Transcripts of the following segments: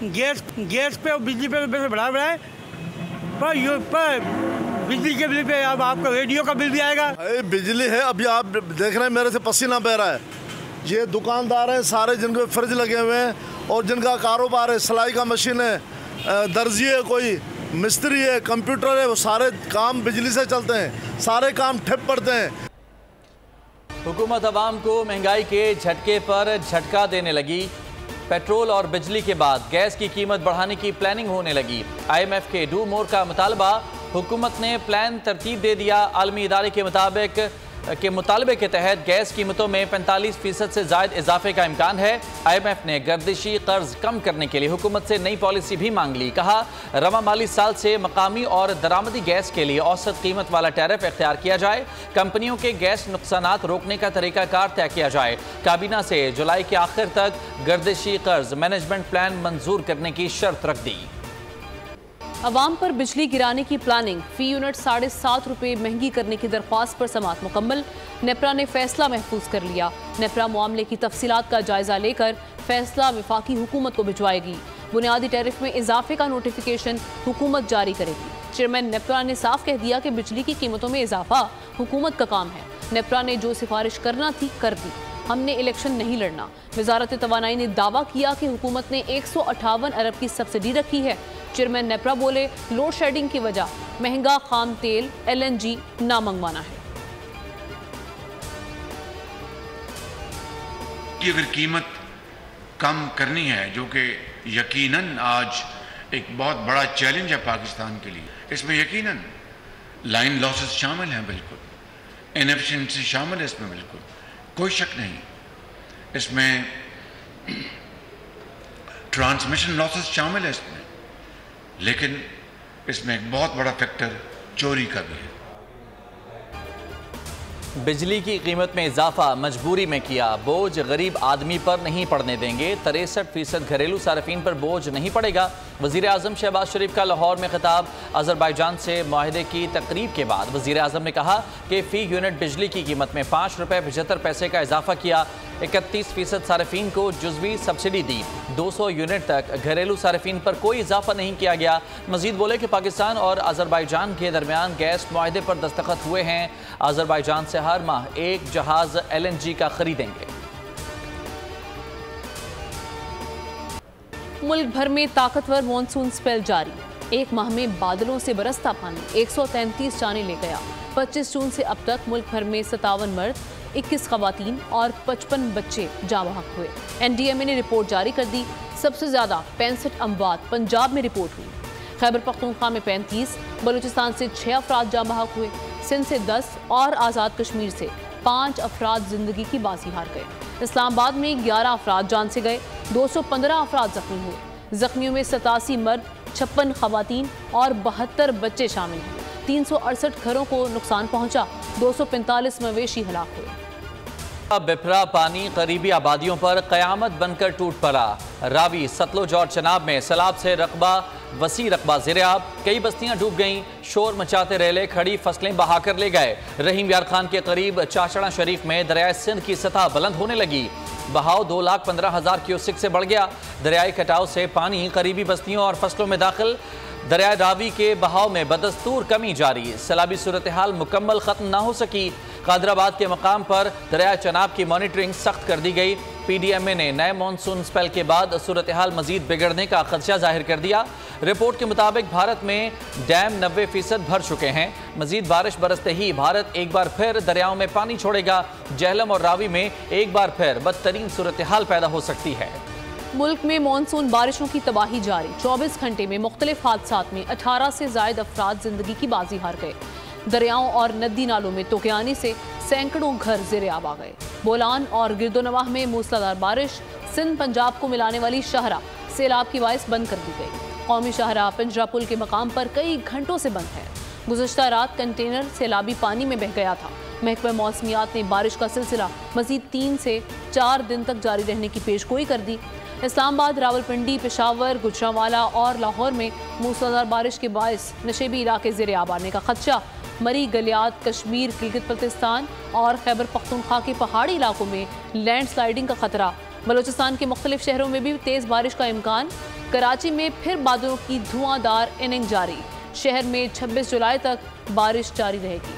Gas पे और बिजली पे पैसे बढ़ाए पर बिजली के बिल पे अब आपका रेडियो का बिल भी आएगा। बिजली है, अभी आप देख रहे हैं मेरे से पसीना बह रहा है। ये दुकानदार हैं सारे जिनके फ्रिज लगे हुए हैं और जिनका कारोबार है, सिलाई का मशीन है, दर्जी है, कोई मिस्त्री है, कंप्यूटर है, वो सारे काम बिजली से चलते हैं, सारे काम ठप पड़ते हैं। हुकूमत अवाम को महंगाई के झटके पर झटका देने लगी। पेट्रोल और बिजली के बाद गैस की कीमत बढ़ाने की प्लानिंग होने लगी। IMF के डू मोर का मुतालबा, हुकूमत ने प्लान तरतीब दे दिया। आलमी इदारे के मुतालबे के तहत गैस कीमतों में 45% से ज़ायद इजाफे का इम्कान है। IMF ने गर्दिशी कर्ज कम करने के लिए हुकूमत से नई पॉलिसी भी मांग ली। कहा, रवा माली साल से मकामी और दरामदी गैस के लिए औसत कीमत वाला टैरिफ इख्तियार किया जाए। कंपनियों के गैस नुकसानात रोकने का तरीकाकार तय किया जाए। काबीना से जुलाई के आखिर तक गर्दिशी कर्ज मैनेजमेंट प्लान मंजूर करने की शर्त रख दी। अवाम पर बिजली गिराने की प्लानिंग, फी यूनिट 7.5 रुपये महंगी करने की दरख्वास्त पर समाअत मुकम्मल। नेपरा ने फैसला महफूज कर लिया। नेपरा मामले की तफसीलात का जायजा लेकर फैसला वफाकी हुकूमत को भिजवाएगी। बुनियादी टैरिफ में इजाफे का नोटिफिकेशन हुकूमत जारी करेगी। चेयरमैन नेपरा ने साफ कह दिया कि बिजली की कीमतों में इजाफा हुकूमत का काम है। नेपरा ने जो सिफारिश करना थी कर दी, हमने इलेक्शन नहीं लड़ना। वजारत तवानाई ने दावा किया कि हुकूमत ने 158 अरब की सब्सिडी रखी है। चेयरमैन नेपरा बोले, लोड शेडिंग की वजह महंगा खाम तेल LNG ना मंगवाना है। कि अगर कीमत कम करनी है, जो कि यकीनन आज एक बहुत बड़ा चैलेंज है पाकिस्तान के लिए, इसमें यकीनन लाइन लॉसेस शामिल हैं, बिल्कुल इनएफिशिएंसी शामिल है, इसमें बिल्कुल कोई शक नहीं। इसमें ट्रांसमिशन लॉसेस शामिल है इसमें, लेकिन इसमें एक बहुत बड़ा फैक्टर चोरी का भी है। बिजली की कीमत में इजाफा मजबूरी में किया, बोझ गरीब आदमी पर नहीं पड़ने देंगे। 63% घरेलू सार्फिन पर बोझ नहीं पड़ेगा। वज़ीर आज़म शहबाज शरीफ का लाहौर में खिताब। अज़रबैजान से माहिदे की तकरीब के बाद वज़ीर आज़म ने कहा कि फ़ी यूनिट बिजली की कीमत में 5 रुपये 75 पैसे का इजाफा किया। 31% सार्फिन को जुज़वी सब्सिडी दी। 200 यूनिट तक घरेलू सार्फिन पर कोई इजाफा नहीं किया गया। मजीद बोले कि पाकिस्तान और अज़रबैजान के दरमियान गैस मुआहदे पर दस्तखत हुए हैं। अज़रबैजान से हर माह एक जहाज LNG का खरीदेंगे। मुल्क भर में ताकतवर मॉनसून स्पेल जारी। एक माह में बादलों से बरसता पानी 133 जाने ले गया। 25 जून से अब तक मुल्क भर में 57 मर्द, 21 खवातीन और 55 बच्चे जाँ बहक हुए। NDMA ने रिपोर्ट जारी कर दी। सबसे ज्यादा 65 अमवात पंजाब में रिपोर्ट हुई। खैबर पख्तूनख्वा में 35, बलूचिस्तान से 6 अफराद जाँ बहक हुए। सिंध से 10 और आज़ाद कश्मीर से 5 अफराद जिंदगी की बाजी हार गए। इस्लामाबाद में 11 अफराद जान से गए। 215 अफराद जख्मी हुए। जख्मियों में 87 मर्द, 56 खवातीन और 72 बच्चे शामिल हैं। 368 घरों को नुकसान पहुंचा। 245 मवेशी हलाक हुए। बिफरा पानी करीबी आबादियों पर कयामत बनकर टूट पड़ा। रावी, सतलुज और चनाब में सैलाब से वसी रकबा ज़ेरे-आब। कई बस्तियां डूब गईं। शोर मचाते रेले खड़ी फसलें बहाकर ले गए। रहीम यार खान के करीब चाशड़ा शरीफ में दरियाए सिंध की सतह बुलंद होने लगी। बहाव 2,15,000 क्यूसिक से बढ़ गया। दरियाई कटाव से पानी करीबी बस्तियों और फसलों में दाखिल। दरिया रावी के बहाव में बदस्तूर कमी जारी। सैलाबी सूरत हाल मुकम्मल खत्म ना हो सकी। कादराबाद के मकाम पर दरिया चनाब की मॉनिटरिंग सख्त कर दी गई। PDMA ने नए मानसून स्पेल के बाद सूरत हाल मजीद बिगड़ने का खदशा जाहिर कर दिया। रिपोर्ट के मुताबिक भारत में डैम 90% भर चुके हैं। मजीद बारिश बरसते ही भारत एक बार फिर दरियाओं में पानी छोड़ेगा। झेलम और रावी में एक बार फिर बदतरीन सूरत हाल पैदा हो सकती है। मुल्क में मानसून बारिशों की तबाही जारी। 24 घंटे में मुख्तलिफ हादसात में 18 से जायद अफराद जिंदगी की बाजी हार गए। दरियाओं और नदी नालों में तोक़यानी से सैकड़ों घर ज़ेरे-आब आ गए। बोलान और गिरदोनवाह में मूसलाधार बारिश। सिंध पंजाब को मिलाने वाली शाहरा सैलाब की बाइस बंद कर दी गई। कौमी शाहरा पिंजरा पुल के मकाम पर कई घंटों से बंद है। गुज़श्ता रात कंटेनर सैलाबी पानी में बह गया था। महकमा मौसमियात ने बारिश का सिलसिला मजीद 3 से 4 दिन तक जारी रहने की पेशगोई कर दी। इस्लामाबाद, रावलपिंडी, पेशावर, गुजरांवाला और लाहौर में मूसलाधार बारिश के बायस नशेबी इलाके ज़ेरे-आब आने का खदशा। मरी, गलियात, कश्मीर, गिलगित बल्तिस्तान और खैबर पख्तूनख्वा के पहाड़ी इलाकों में लैंडस्लाइडिंग का खतरा। बलूचिस्तान के मुख्तलिफ शहरों में भी तेज़ बारिश का इम्कान। कराची में फिर बादलों की धुआंधार इनिंग जारी। शहर में 26 जुलाई तक बारिश जारी रहेगी।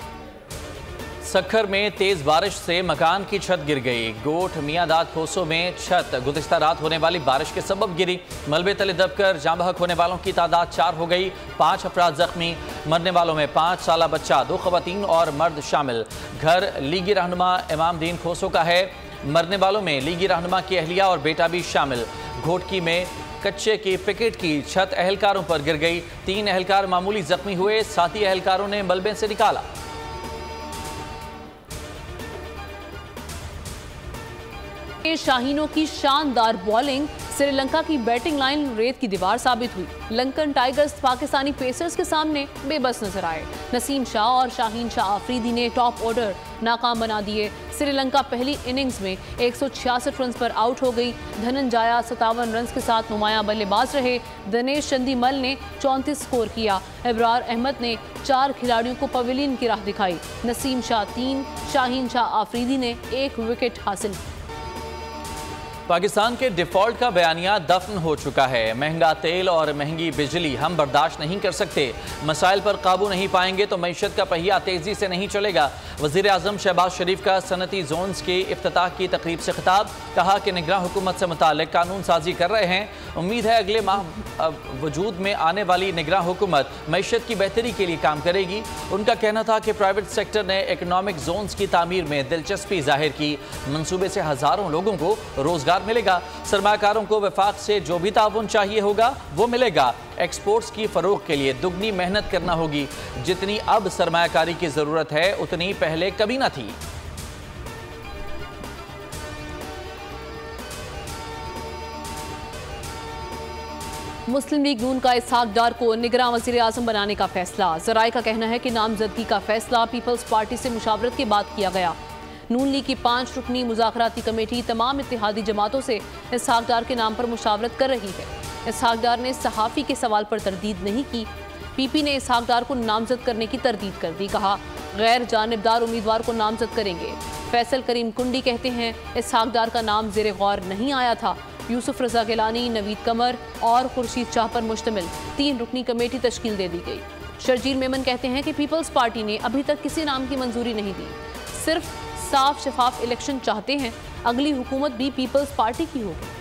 सखर में तेज बारिश से मकान की छत गिर गई। गोठ मियांदाद खोसों में छत गुज़िश्ता रात होने वाली बारिश के सबब गिरी। मलबे तले दबकर जाँ बहक होने वालों की तादाद 4 हो गई। 5 अफराद जख्मी। मरने वालों में 5 साला बच्चा, 2 खवातीन और मर्द शामिल। घर लीगी रहनुमा इमामदीन खोसों का है। मरने वालों में लीगी रहनुमा की अहलिया और बेटा भी शामिल। घोटकी में कच्चे की पिकेट की छत अहलकारों पर गिर गई। 3 अहलकार मामूली जख्मी हुए। साथी अहलकारों ने मलबे से निकाला। शाहीनों की शानदार बॉलिंग, श्रीलंका की बैटिंग लाइन रेत की दीवार साबित हुई। लंकन टाइगर्स पाकिस्तानी पेसर्स के सामने बेबस नजर आए। नसीम शाह और शाहीन शाह आफरीदी ने टॉप ऑर्डर नाकाम बना दिए। श्रीलंका पहली इनिंग्स में 166 रन पर आउट हो गई। धनंजया 57 रन के साथ नुमाया बल्लेबाज रहे। दिनेश चंदीमल ने 34 स्कोर किया। इब्रार अहमद ने 4 खिलाड़ियों को पवेलियन की राह दिखाई। नसीम शाह 3, शाहीन शाह आफरीदी ने 1 विकेट हासिल की। पाकिस्तान के डिफॉल्ट का बयानिया दफन हो चुका है। महंगा तेल और महंगी बिजली हम बर्दाश्त नहीं कर सकते। मसाइल पर काबू नहीं पाएंगे तो मईशत का पहिया तेजी से नहीं चलेगा। वज़ीर आज़म शहबाज शरीफ का सनती जोन्स के इफ्तिताह की तकरीब से खिताब। कहा कि निगरान हुकूमत से मुताल्लिक कानून साजी कर रहे हैं। उम्मीद है अगले माह वजूद में आने वाली निगरान हुकूमत मईशत की बेहतरी के लिए काम करेगी। उनका कहना था कि प्राइवेट सेक्टर ने इकनॉमिक जोन्स की तामीर में दिलचस्पी जाहिर की। मनसूबे से हज़ारों लोगों को रोजगार मिलेगा। सरमाकारों को वफाक से जो भी ताउन चाहिए होगा वो मिलेगा। एक्सपोर्ट्स की फरोग के लिए दुगनी मेहनत करना होगी। जितनी अब सरमायाकारी की जरूरत है उतनी पहले कभी न थी। मुस्लिम लीग नून का इसहाक डार को निगरान वज़ीर आज़म बनाने का फैसला। ज़राए का कहना है कि नामजदगी का फैसला पीपल्स पार्टी से मुशावरत के बाद किया गया। नून लीग की 5 रुकनी मुज़ाकराती कमेटी तमाम इत्तेहादी जमातों से इसहाक डार के नाम पर मुशावरत कर रही है। इसहाक डार ने सहाफ़ी के सवाल पर तरदीद नहीं की। पीपी ने इसहाक डार को नामजद करने की तरदीद कर दी। कहा गैर जानिबदार उम्मीदवार को नामजद करेंगे। फैसल करीम कुंडी कहते हैं इसहाक डार का नाम ज़ेरे गौर नहीं आया था। यूसुफ रजा गिलानी, नवीद कमर और खुर्शीद शाह पर मुश्तमिल 3 रुकनी कमेटी तश्कील दे दी गई। शर्जील मेमन कहते हैं कि पीपल्स पार्टी ने अभी तक किसी नाम की मंजूरी नहीं दी। सिर्फ साफ शफाफ इलेक्शन चाहते हैं। अगली हुकूमत भी पीपल्स पार्टी की होगी।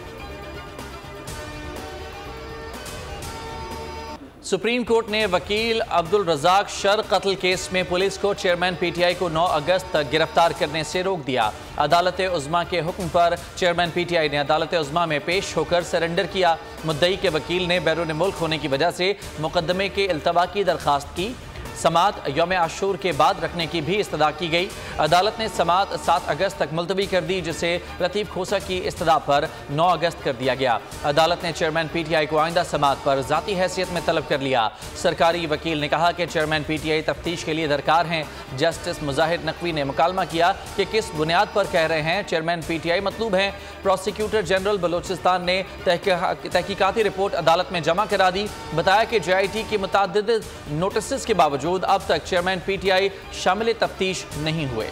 सुप्रीम कोर्ट ने वकील अब्दुल रज़ाक शर कत्ल केस में पुलिस को चेयरमैन पीटीआई को 9 अगस्त तक गिरफ्तार करने से रोक दिया। अदालत उज़्मा के हुक्म पर चेयरमैन पीटीआई ने अदालत उज़्मा में पेश होकर सरेंडर किया। मुद्दई के वकील ने बैरून मुल्क होने की वजह से मुकदमे के इल्तवा की दरख्वास्त की। समात यौम आशूर के बाद रखने की भी इस्तदा की गई। अदालत ने समात 7 अगस्त तक मुलतवी कर दी, जिसे लतीफ़ खोसा की इस्तदा पर 9 अगस्त कर दिया गया। अदालत ने चेयरमैन पीटीआई को आइंदा समात पर ज़ाती हैसियत में तलब कर लिया। सरकारी वकील ने कहा कि चेयरमैन पीटीआई तफ्तीश के लिए दरकार हैं। जस्टिस मुजाहिद नकवी ने मुकालमा किया कि किस बुनियाद पर कह रहे हैं चेयरमैन पीटीआई मतलूब हैं। प्रोसिक्यूटर जनरल बलोचिस्तान ने तहकीकाती रिपोर्ट अदालत में जमा करा दी। बताया कि JIT की मुतअद्दिद नोटिस के बावजूद अब तक चेयरमैन पीटीआई शामिल तफ्तीश नहीं हुए।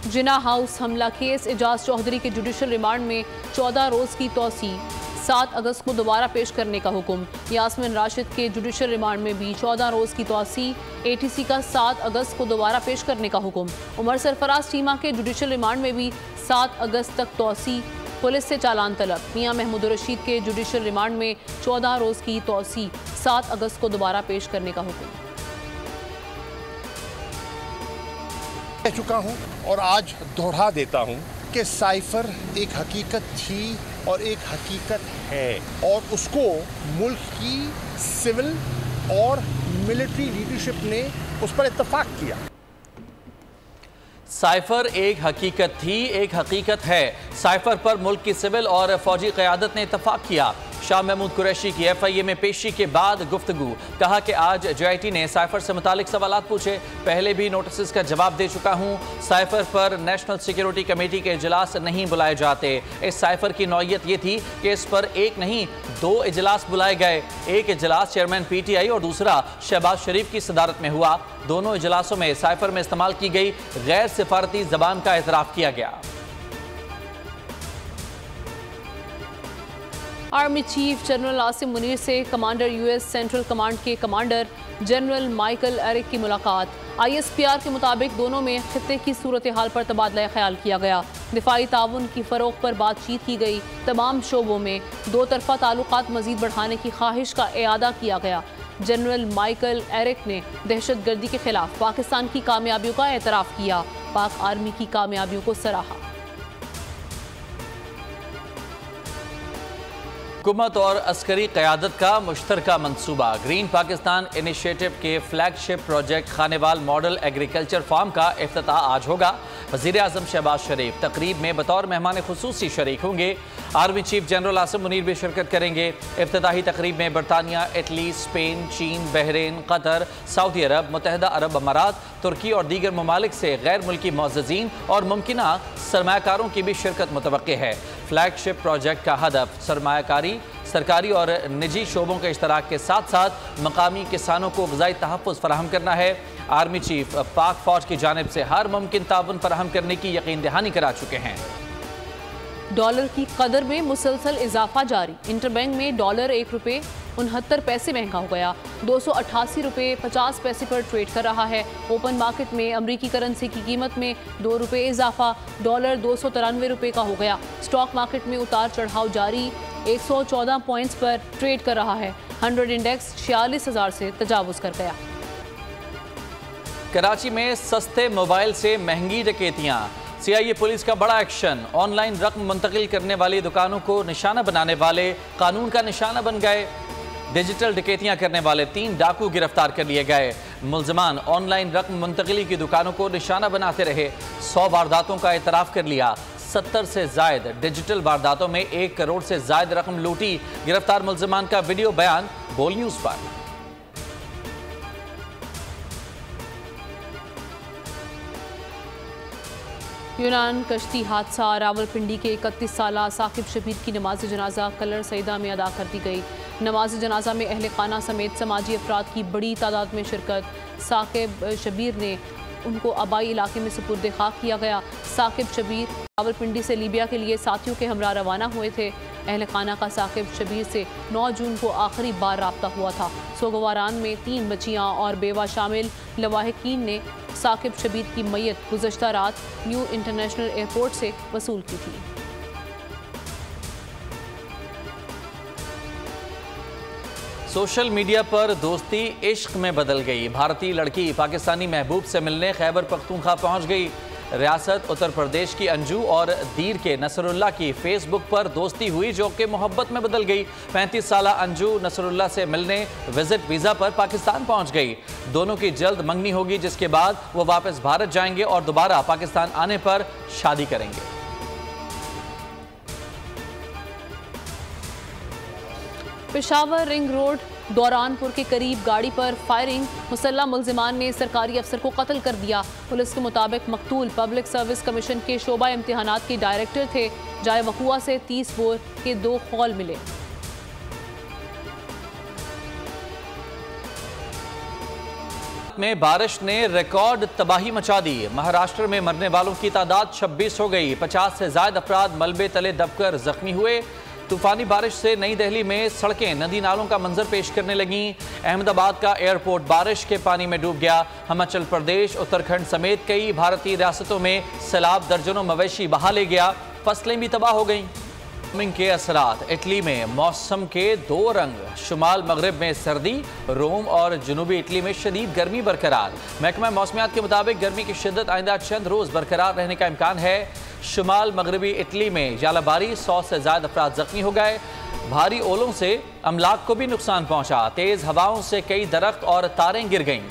जिना हाउस हमला केस, एजाज चौधरी के जुडिशल रिमांड में 14 रोज की तौसी। 7 अगस्त को दोबारा पेश करने का हुक्म। यास्मिन राशिद के जुडिशल रिमांड में भी 14 रोज की तौसी। ATC का 7 अगस्त को दोबारा पेश करने का हुक्म। उमर सरफराज चीमा के जुडिशल रिमांड में भी 7 अगस्त तक तौसी। पुलिस से चालान तलब। मियां महमूद रशीद के जुडिशल रिमांड में 14 रोज की तौसी। 7 अगस्त को दोबारा पेश करने का हुक्म। कह चुका हूं और आज दोहरा देता हूं कि साइफर एक हकीकत थी और एक हकीकत है, और उसको मुल्क की सिविल और मिलिट्री लीडरशिप ने उस पर इत्तफाक किया। साइफर एक हकीकत थी, एक हकीकत है। साइफर पर मुल्क की सिविल और फौजी क़यादत ने इत्तफाक किया। शाह महमूद कुरैशी की FIA में पेशी के बाद गुफ्तगू। कहा कि आज JIT ने साइफर से मुतालिक सवालात पूछे। पहले भी नोटिस का जवाब दे चुका हूँ। साइफर पर नेशनल सिक्योरिटी कमेटी के इजलास नहीं बुलाए जाते। इस साइफर की नौयत ये थी कि इस पर एक नहीं 2 इजलास बुलाए गए। एक इजलास चेयरमैन PTI और दूसरा शहबाज शरीफ की सदारत में हुआ। दोनों इजलासों में साइफर में इस्तेमाल की गई गैर सिफारती जबान का एतराफ़ किया गया। Army chief general Asim Munir से कमांडर यूएस सेंट्रल कमांड के कमांडर जनरल माइकल एरिक की मुलाकात। ISPR के मुताबिक दोनों में खित्ते की सूरत हाल पर तबादला ख्याल किया गया। दिफाई ताउन की फ़रोग़ पर बातचीत की गई। तमाम शोबों में दो तरफ़ा ताल्लुकात मज़ीद बढ़ाने की ख्वाहिश का इआदा किया गया। जनरल माइकल एरिक ने दहशत गर्दी के खिलाफ पाकिस्तान की कामयाबियों का एतराफ़ किया। पाक आर्मी की कामयाबियों को सराहा। हुकूमत और अस्करी क़यादत का मुश्तरका मंसूबा। ग्रीन पाकिस्तान इनिशिएटिव के flagship project Khanewal model agriculture farm का इफ्तिताह आज होगा। वज़ीर आज़म शहबाज शरीफ तकरीब में बतौर मेहमान खुसूसी शरीक होंगे। Army chief general Asim Munir भी शिरकत करेंगे। इफ्तिताही तकरीब में बरतानिया, इटली, स्पेन, चीन, बहरीन, कतर, सऊदी अरब, मुत्तहिदा अरब अमारात, तुर्की और दीगर ममालिक से गैर मुल्की मुअज़्ज़िज़ीन और मुमकिना सरमायाकारों की भी शिरकत मुतवक्के है। फ्लैगशिप प्रोजेक्ट का हदफ सरमायाकारी, सरकारी और निजी शोबों के इश्तराक के साथ साथ मकामी किसानों को ग़िज़ाई तहफ़्फ़ुज़ फराहम करना है। आर्मी चीफ पाक फ़ौज की जानिब से हर मुमकिन ताउन फराहम करने की यकीन दहानी करा चुके हैं। डॉलर की कदर में मुसलसल इजाफा जारी। इंटरबैंक में डॉलर ₹1.69 महंगा हो गया। 288 रुपये 50 पैसे पर ट्रेड कर रहा है। ओपन मार्केट में अमरीकी करेंसी की कीमत में ₹2 इजाफा, डॉलर 293 रुपये का हो गया। स्टॉक मार्केट में उतार चढ़ाव जारी। 114 पॉइंट्स पर ट्रेड कर रहा है। 100 इंडेक्स 46,000 से तजावुज़ कर गया। कराची में सस्ते मोबाइल से महंगी डकैतियाँ। CIA पुलिस का बड़ा एक्शन। ऑनलाइन रकम मुंतकिल करने वाली दुकानों को निशाना बनाने वाले कानून का निशाना बन गए। डिजिटल डकैतियाँ करने वाले 3 डाकू गिरफ्तार कर लिए गए। मुल्ज़िमान ऑनलाइन रकम मुंतकिली की दुकानों को निशाना बनाते रहे। 100 वारदातों का एतराफ़ कर लिया। 70 से जायद डिजिटल वारदातों में 1 करोड़ से जायद रकम लूटी। गिरफ्तार मुल्ज़िमान का वीडियो बयान बोल न्यूज़ पर। यूनान कश्ती हादसा। रावलपिंडी के 31 साला साकिब शबीर की नमाज जनाजा कलर सईदा में अदा कर दी गई। नमाज जनाजा में अहले खाना समेत समाजी अफराद की बड़ी तादाद में शिरकत। साकिब शबीर ने उनको आबाई इलाके में सुपुर्द खाक किया गया। साकिब शबीर रावलपिंडी से लीबिया के लिए साथियों के हमरा रवाना हुए थे। अहले खाना का साकिब शबीर से 9 जून को आखिरी बार राब्ता हुआ था। सोगवारान में 3 बच्चियाँ और बेवा शामिल लवाहिकीन ने साकिब शबीर की मैयत गुज़श्ता रात न्यू इंटरनेशनल एयरपोर्ट से वसूल की थी। सोशल मीडिया पर दोस्ती इश्क में बदल गई। भारतीय लड़की पाकिस्तानी महबूब से मिलने खैबर पख्तूनख्वा पहुंच गई। रियासत उत्तर प्रदेश की अंजू और दीर के नसरुल्लाह की फेसबुक पर दोस्ती हुई जो कि मोहब्बत में बदल गई। 35 साला अंजू नसरुल्लाह से मिलने विजिट वीज़ा पर पाकिस्तान पहुंच गई। दोनों की जल्द मंगनी होगी जिसके बाद वो वापस भारत जाएंगे और दोबारा पाकिस्तान आने पर शादी करेंगे। पेशावर रिंग रोड दौरानपुर के करीब गाड़ी पर फायरिंग। मुसल्लह मुल्जिमान ने सरकारी अफसर को कत्ल कर दिया। पुलिस के मुताबिक मकतूल पब्लिक सर्विस कमीशन के शोबा इम्तिहानात के डायरेक्टर थे। जाए वक़ुआ से 30 बोर के 2 खौल मिले। में बारिश ने रिकॉर्ड तबाही मचा दी। महाराष्ट्र में मरने वालों की तादाद 26 हो गई। 50 से ज्यादा अफराद मलबे तले दबकर जख्मी हुए। तूफानी बारिश से नई दिल्ली में सड़कें नदी नालों का मंजर पेश करने लगीं। अहमदाबाद का एयरपोर्ट बारिश के पानी में डूब गया। हिमाचल प्रदेश, उत्तराखंड समेत कई भारतीय रियासतों में सैलाब दर्जनों मवेशी बहा ले गया। फसलें भी तबाह हो गईं। के असरात। इटली में मौसम के 2 रंग। शुमाल मगरिब में सर्दी, रोम और जनूबी इटली में शदीद गर्मी बरकरार। महकमा मौसमियात के मुताबिक गर्मी की शिद्दत आइंदा चंद रोज़ बरकरार रहने का इम्कान है। शुमाल मगरबी इटली में जालाबारी, 100 से ज़्यादा अफराद जख्मी हो गए। भारी ओलों से अमलाक को भी नुकसान पहुंचा। तेज़ हवाओं से कई दरख्त और तारें गिर गईं।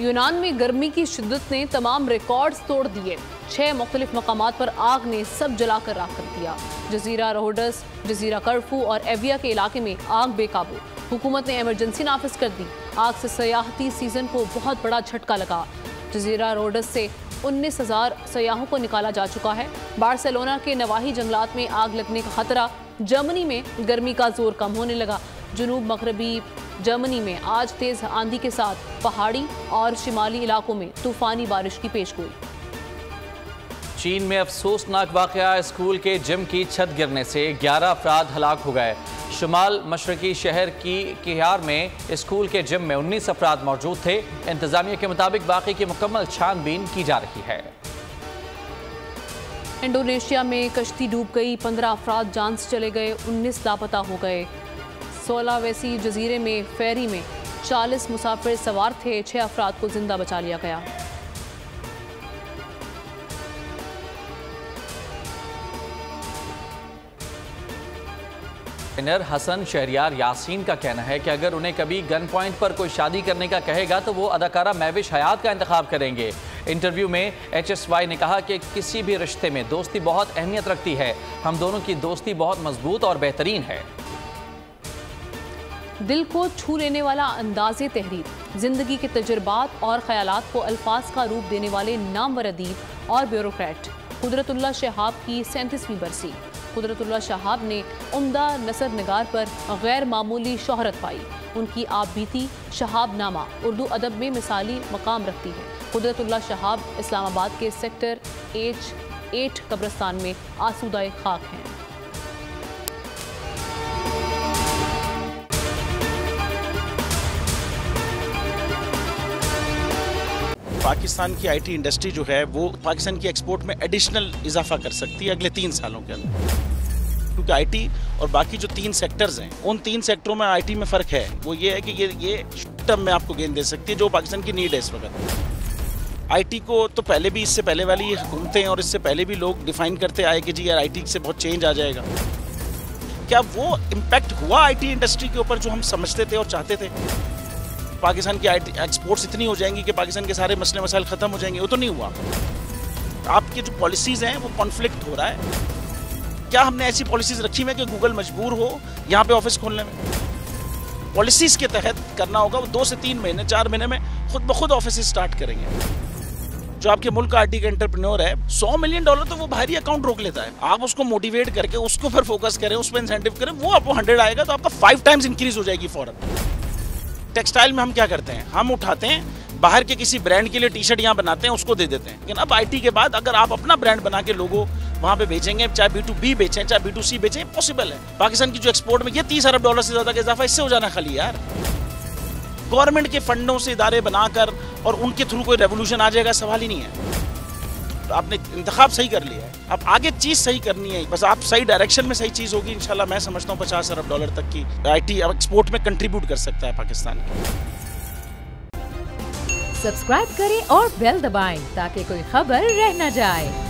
यूनान में गर्मी की शिद्दत ने तमाम रिकॉर्ड्स तोड़ दिए। 6 मुख्तलिफ मकामात पर आग ने सब जलाकर राख कर दिया। जजीरा रोडस, जजीरा कर्फू और एविया के इलाके में आग बेकाबू। हुकूमत ने इमरजेंसी नाफिज कर दी। आग से सयाहती सीजन को बहुत बड़ा झटका लगा। जजीरा रोडस से 19,000 सयाहों को निकाला जा चुका है। बार्सिलोना के नवाही जंगलात में आग लगने का खतरा। जर्मनी में गर्मी का जोर कम होने लगा। जनूब मगरबी जर्मनी में आज तेज आंधी के साथ पहाड़ी और शिमाली इलाकों में तूफानी बारिश की पेशगोई। चीन में अफसोसनाक वाकया, स्कूल के जिम की छत गिरने से 11 अफराद हलाक हो गए। शुमाल मशरकी शहर की किहार में स्कूल के जिम में 19 अफराद मौजूद थे। इंतजामिया के मुताबिक वाकये की मुकम्मल छानबीन की जा रही है। इंडोनेशिया में कश्ती डूब गई, 15 अफराद जान से चले गए, 19 लापता हो गए। सोलावेसी जजीरे में फेरी में 40 मुसाफिर सवार थे, 6 अफराद को जिंदा बचा लिया गया। डिजाइनर हसन शहरियार यासीन का कहना है कि अगर उन्हें कभी गन पॉइंट पर कोई शादी करने का कहेगा तो वो अदाकारा महविश हयात का इंतखाब करेंगे। इंटरव्यू में HSY ने कहा कि किसी भी रिश्ते में दोस्ती बहुत अहमियत रखती है। हम दोनों की दोस्ती बहुत मजबूत और बेहतरीन है। दिल को छू लेने वाला अंदाज़े तहरीर, जिंदगी के तजुर्बात और ख्यालात को अल्फाज का रूप देने वाले नामवर अदीब और ब्यूरोक्रेट कुदरतुल्लाह शहाब की 37वीं बरसी। कुदरतुल्लाह शहाब ने उम्दा नसर निगार पर गैर मामूली शोहरत पाई। उनकी आप बीती शहाबनामा उर्दू अदब में मिसाली मकाम रखती है। कुदरतुल्लाह शहाब इस्लामाबाद के सेक्टर H8 कब्रिस्तान में आसूदाए खाक हैं। पाकिस्तान की IT इंडस्ट्री जो है वो पाकिस्तान की एक्सपोर्ट में एडिशनल इजाफा कर सकती है अगले 3 सालों के अंदर, क्योंकि IT और बाकी जो 3 सेक्टर्स हैं उन 3 सेक्टरों में IT में फ़र्क है। वो ये है कि ये शॉर्ट टर्म में आपको गेन दे सकती है, जो पाकिस्तान की नीड है इस वक्त। IT को तो पहले भी, इससे पहले वाली हुकूमतें और इससे पहले भी लोग डिफाइन करते आए कि जी यार IT से बहुत चेंज आ जाएगा। क्या वो इम्पैक्ट हुआ IT इंडस्ट्री के ऊपर जो हम समझते थे और चाहते थे? पाकिस्तान की IT एक्सपोर्ट्स इतनी हो जाएंगी कि पाकिस्तान के सारे मसले मसाइल ख़त्म हो जाएंगे? वो तो नहीं हुआ। आपकी जो पॉलिसीज़ हैं वो कॉन्फ्लिक्ट हो रहा है। क्या हमने ऐसी पॉलिसीज़ रखी हुई है कि गूगल मजबूर हो यहाँ पे ऑफिस खोलने में? पॉलिसीज़ के तहत करना होगा। वो 2 से 3 महीने 4 महीने में खुद ब खुद ऑफिस स्टार्ट करेंगे। जो आपके मुल्क का IT का एंटरप्रेन्योर है, $100 मिलियन तो वो बाहरी अकाउंट रोक लेता है। आप उसको मोटिवेट करके उसको पर फोकस करें, उस पर इंसेंटिव करें, वो आपको 100 आएगा तो आपका 5 टाइम्स इंक्रीज हो जाएगी फौरन। टेक्सटाइल में हम क्या करते हैं, हम उठाते हैं बाहर के किसी ब्रांड के लिए टी-शर्ट यहाँ बनाते हैं, उसको दे देते हैं। लेकिन अब IT के बाद अगर आप अपना ब्रांड बना के लोगो वहाँ पे बेचेंगे, चाहे B2B बेचें चाहे B2C बेचें, पॉसिबल है। पाकिस्तान की जो एक्सपोर्ट में ये $30 अरब से ज़्यादा का इजाफा इससे हो जाना खाली यार। गवर्नमेंट के फंडों से इदारे बनाकर और उनके थ्रू कोई रेवोल्यूशन आ जाएगा, सवाल ही नहीं है। आपने इंतखाब सही कर लिया है, अब आगे चीज़ सही करनी है। बस आप सही डायरेक्शन में सही चीज़ होगी इंशाल्लाह। मैं समझता हूँ $50 अरब तक की IT एक्सपोर्ट में कंट्रीब्यूट कर सकता है पाकिस्तान। सब्सक्राइब करें और बेल दबाएं ताकि कोई खबर रह न जाए।